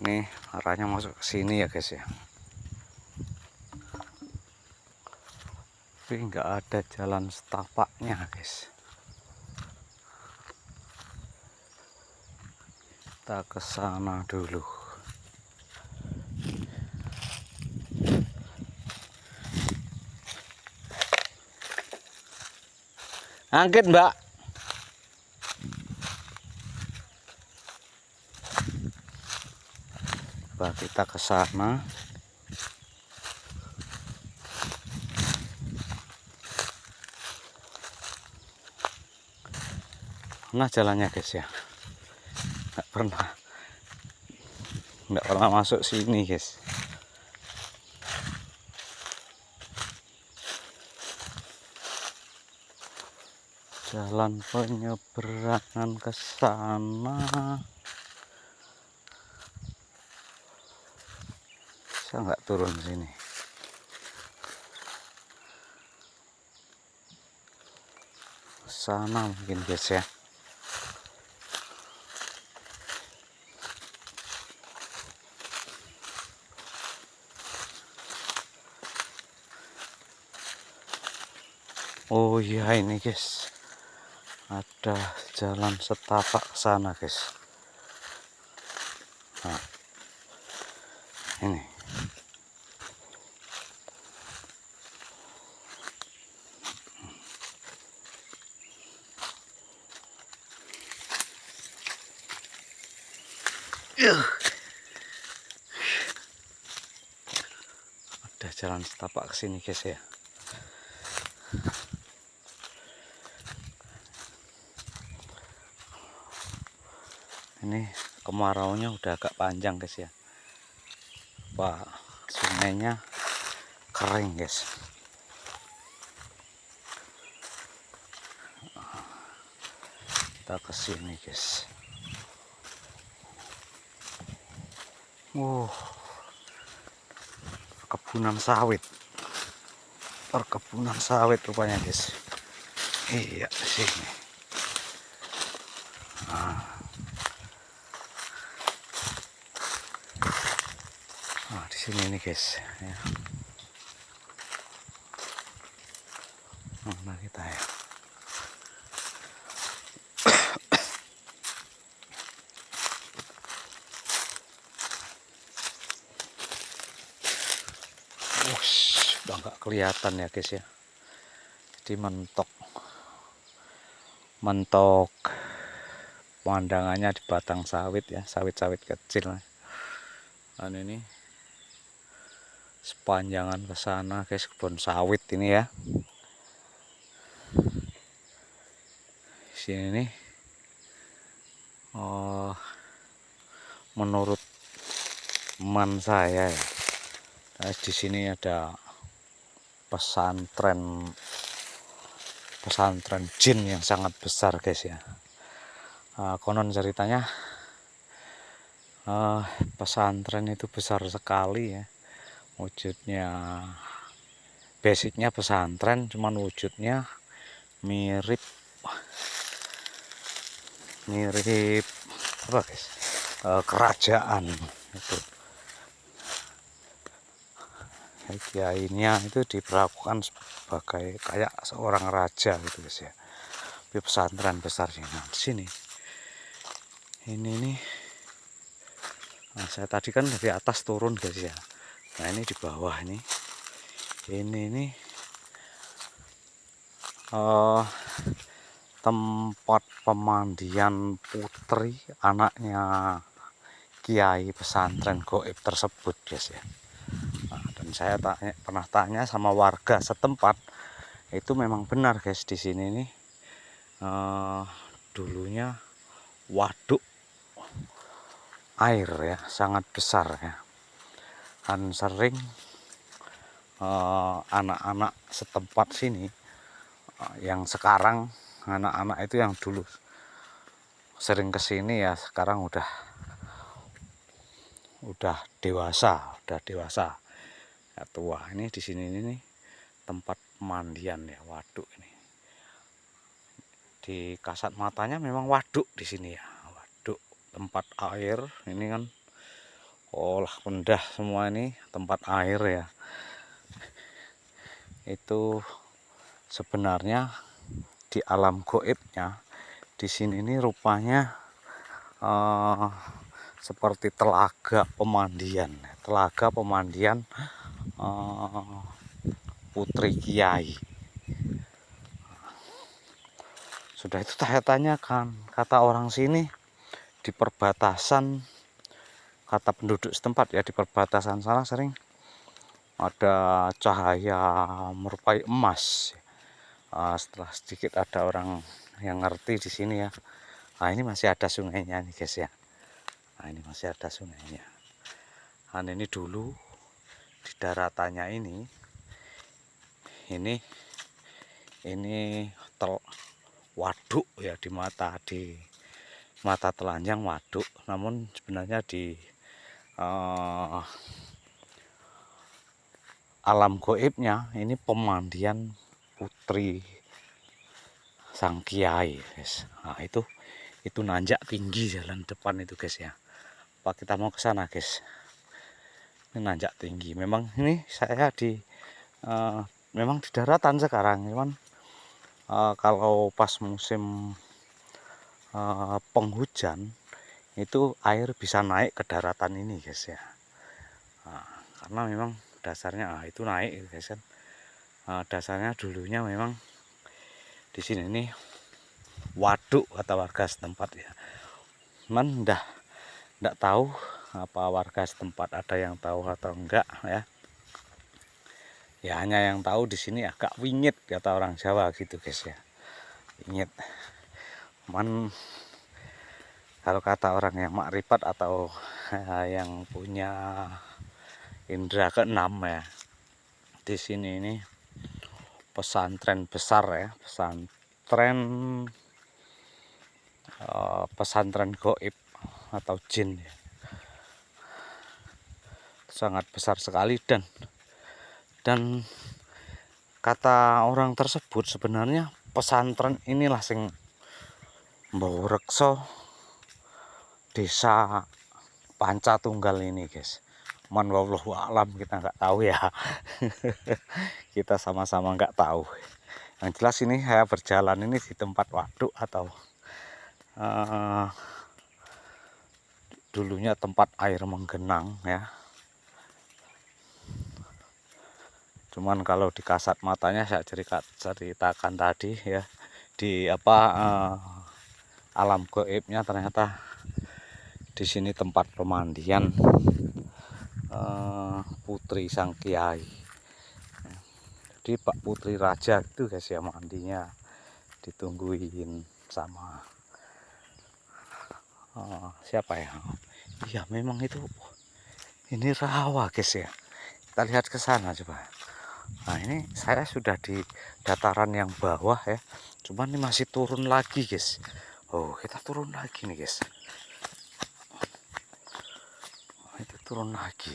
Ini arahnya masuk ke sini ya guys ya. Tapi nggak ada jalan setapaknya guys. Kita ke sana dulu. Angkit mbak. Coba kita ke sana. Mana jalannya guys ya? Nggak pernah masuk sini guys. Jalan penyeberangan ke sana. Bisa nggak turun sini? Sana mungkin guys ya. Oh iya ini guys, ada jalan setapak sana guys. Nah, ini ada jalan setapak ke sini guys ya. Ini kemaraunya udah agak panjang guys ya. Wah, sungainya kering guys. Kita ke sini guys. Perkebunan sawit. Perkebunan sawit rupanya guys. Iya sini. Nah, di sini nih guys. Ya. Mana kita ya? Udah nggak kelihatan ya guys ya. Jadi mentok pemandangannya di batang sawit ya, sawit-sawit kecil. Dan ini sepanjangan ke sana guys, kebun sawit ini ya. Di sini nih, menurut teman saya ya, di sini ada pesantren jin yang sangat besar guys ya. Konon ceritanya pesantren itu besar sekali ya, wujudnya basicnya pesantren, cuman wujudnya mirip apa guys, kerajaan itu. Kiainya itu diperlakukan sebagai kayak seorang raja gitu guys ya. Tapi pesantren besar sih. Nah, di sini ini nih, saya tadi kan dari atas turun guys ya. Nah ini di bawah ini nih tempat pemandian putri anaknya kiai pesantren goib tersebut guys ya. Nah, dan saya pernah tanya sama warga setempat, itu memang benar guys, di sini nih dulunya waduk air ya, sangat besar ya. Dan sering anak-anak setempat sini, yang sekarang anak-anak itu yang dulu sering kesini ya, sekarang udah dewasa ya, tua. Ini di sini ini tempat pemandian ya, waduk ini. Di kasat matanya memang waduk di sini ya, waduk tempat air. Ini kan olah rendah semua, ini tempat air ya. Itu sebenarnya di alam goibnya di sini ini rupanya seperti telaga pemandian putri kiai. Sudah itu saya tanyakan, kata orang sini di perbatasan, kata penduduk setempat ya, di perbatasan sana sering ada cahaya merupai emas. Setelah sedikit ada orang yang ngerti di sini ya. Nah, ini masih ada sungainya nih guys ya. Nah, ini masih ada sungainya. Nah, ini dulu di daratannya ini waduk ya, di mata telanjang waduk. Namun sebenarnya di alam goibnya ini pemandian putri sang kiai guys. Nah, itu nanjak tinggi jalan depan itu guys ya. Apa kita mau ke sana guys? Ini nanjak tinggi. Memang ini saya memang di daratan sekarang, cuman kalau pas musim penghujan itu air bisa naik ke daratan ini guys ya. Karena memang dasarnya itu naik guys kan. Dasarnya dulunya memang di sini ini waduk kata warga setempat ya. Cuman enggak tahu apa warga setempat ada yang tahu atau enggak ya. Ya hanya yang tahu di sini agak wingit kata orang Jawa gitu guys ya. Wingit. Cuman kalau kata orang yang makrifat atau yang punya indera keenam ya, di sini ini pesantren besar ya, pesantren goib atau jin ya. Sangat besar sekali, dan kata orang tersebut sebenarnya pesantren inilah sing mbau reksa desa Pancatunggal ini guys. Man wallahu alam, kita nggak tahu ya. Kita sama-sama nggak tahu. Yang jelas ini saya berjalan ini di tempat waduk atau dulunya tempat air menggenang ya. Cuman kalau di kasat matanya saya ceritakan tadi ya, di alam goibnya ternyata di sini tempat pemandian putri sang kiai. Jadi Pak Putri Raja itu guys ya, mandinya ditungguin sama siapa ya? Iya memang itu, ini rawa guys ya. Kita lihat ke sana coba. Nah ini saya sudah di dataran yang bawah ya, cuman ini masih turun lagi guys. Oh kita turun lagi nih guys. Nah, itu turun lagi.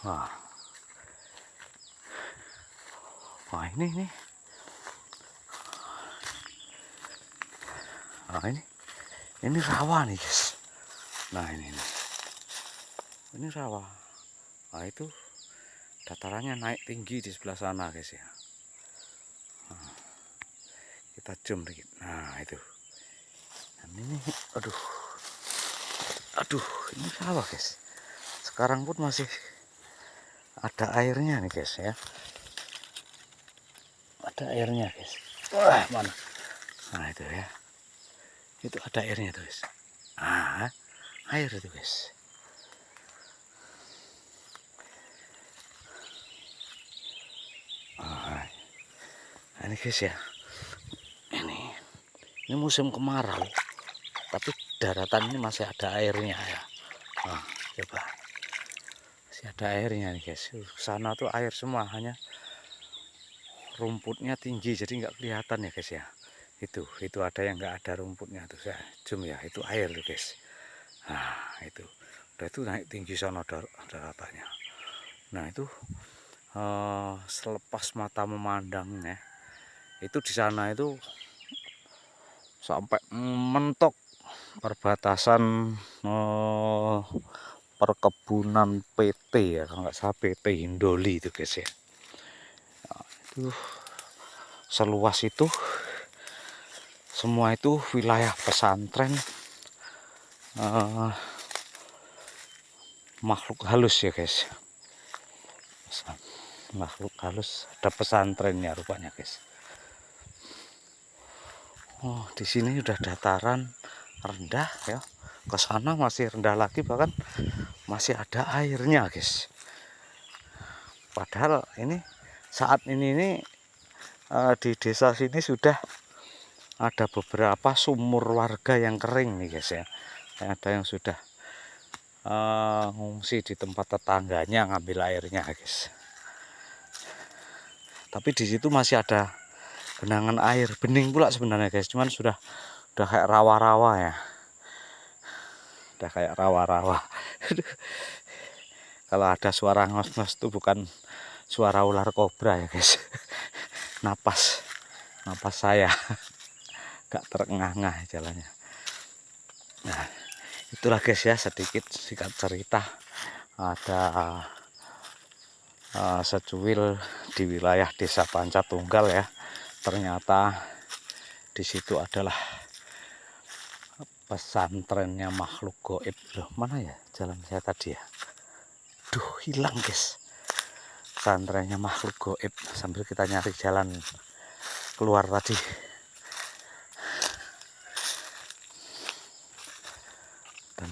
Nah, ini. Nah ini rawa nih guys. Nah ini rawa. Nah itu datarannya naik tinggi di sebelah sana guys ya. Nah, kita zoom dikit. Nah itu. Dan ini aduh ini rawa guys. Sekarang pun masih ada airnya nih guys ya. Ada airnya guys. Wah mana? Nah itu ya. Itu ada airnya tuh guys. Air itu guys. Nah, ini guys ya. Ini musim kemarau, tapi daratan ini masih ada airnya ya. Nah, coba. Masih ada airnya nih guys. Sana tuh air semua, hanya rumputnya tinggi jadi nggak kelihatan ya guys ya. Itu ada yang nggak ada rumputnya tuh, saya zoom ya, itu air tuh guys. Nah itu udah, itu naik tinggi sana daratannya. Nah itu selepas mata memandang ya, itu di sana itu sampai mentok perbatasan perkebunan PT ya, kalau nggak salah PT Hindoli itu guys ya. Itu seluas itu, semua itu wilayah pesantren makhluk halus ya guys. Makhluk halus, ada pesantrennya rupanya guys. Oh, di sini udah dataran rendah ya. Ke sana masih rendah lagi, bahkan masih ada airnya guys. Padahal ini saat ini di desa sini sudah ada beberapa sumur warga yang kering nih guys ya. Ada yang sudah ngungsi di tempat tetangganya ngambil airnya guys. Tapi di situ masih ada genangan air, bening pula sebenarnya guys, cuman sudah kayak rawa-rawa ya. Udah kayak rawa-rawa. Kalau ada suara ngos-ngos itu bukan suara ular kobra ya guys. Napas saya gak terengah-engah jalannya. Nah, itulah guys ya, sedikit singkat cerita. Ada secuil di wilayah Desa Pancatunggal ya. Ternyata di situ adalah pesantrennya makhluk goib. Loh, mana ya jalan saya tadi ya? Duh, hilang guys. Pesantrennya makhluk goib, sambil kita nyari jalan keluar tadi. Dan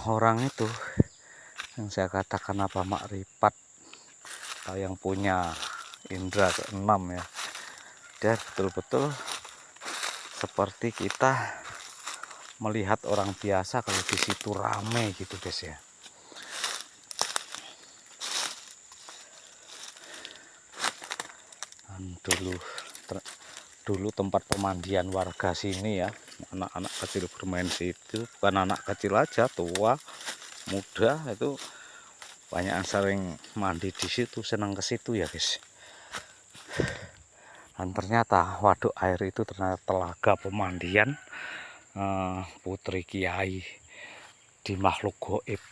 orang itu yang saya katakan apa makrifat, yang punya indra keenam ya, dia betul-betul seperti kita melihat orang biasa kalau di situ rame gitu guys ya. Dan dulu tempat pemandian warga sini ya, anak-anak kecil bermain situ, bukan anak kecil aja, tua muda itu banyak yang sering mandi di situ, senang ke situ ya guys. Dan ternyata waduk air itu ternyata telaga pemandian putri kiai di makhluk goib.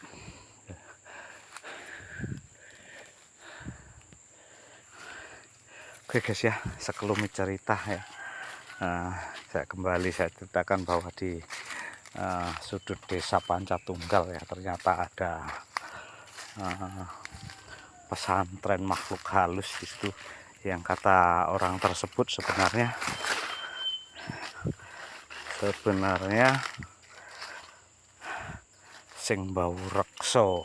Oke guys ya, sekelumit cerita ya. Saya ceritakan bahwa di sudut desa Pancatunggal ya, ternyata ada pesantren makhluk halus di situ, yang kata orang tersebut sebenarnya sing bau rekso,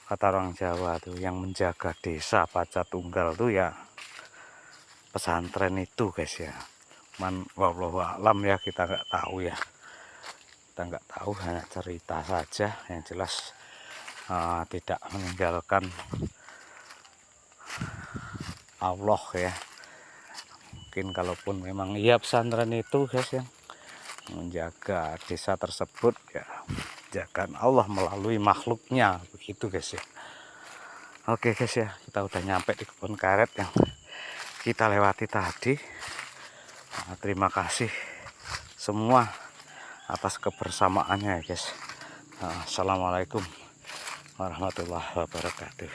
kata orang Jawa tuh, yang menjaga desa Pancatunggal tuh ya pesantren itu guys ya. Wallahu a'lam ya, kita nggak tahu ya, kita nggak tahu, hanya cerita saja. Yang jelas tidak meninggalkan Allah ya. Mungkin kalaupun memang iya pesantren itu guys yang menjaga desa tersebut ya, jagaan Allah melalui makhluknya, begitu guys ya. Oke guys ya, kita udah nyampe di kebun karet yang kita lewati tadi. Terima kasih semua atas kebersamaannya ya guys. Assalamualaikum warahmatullahi wabarakatuh.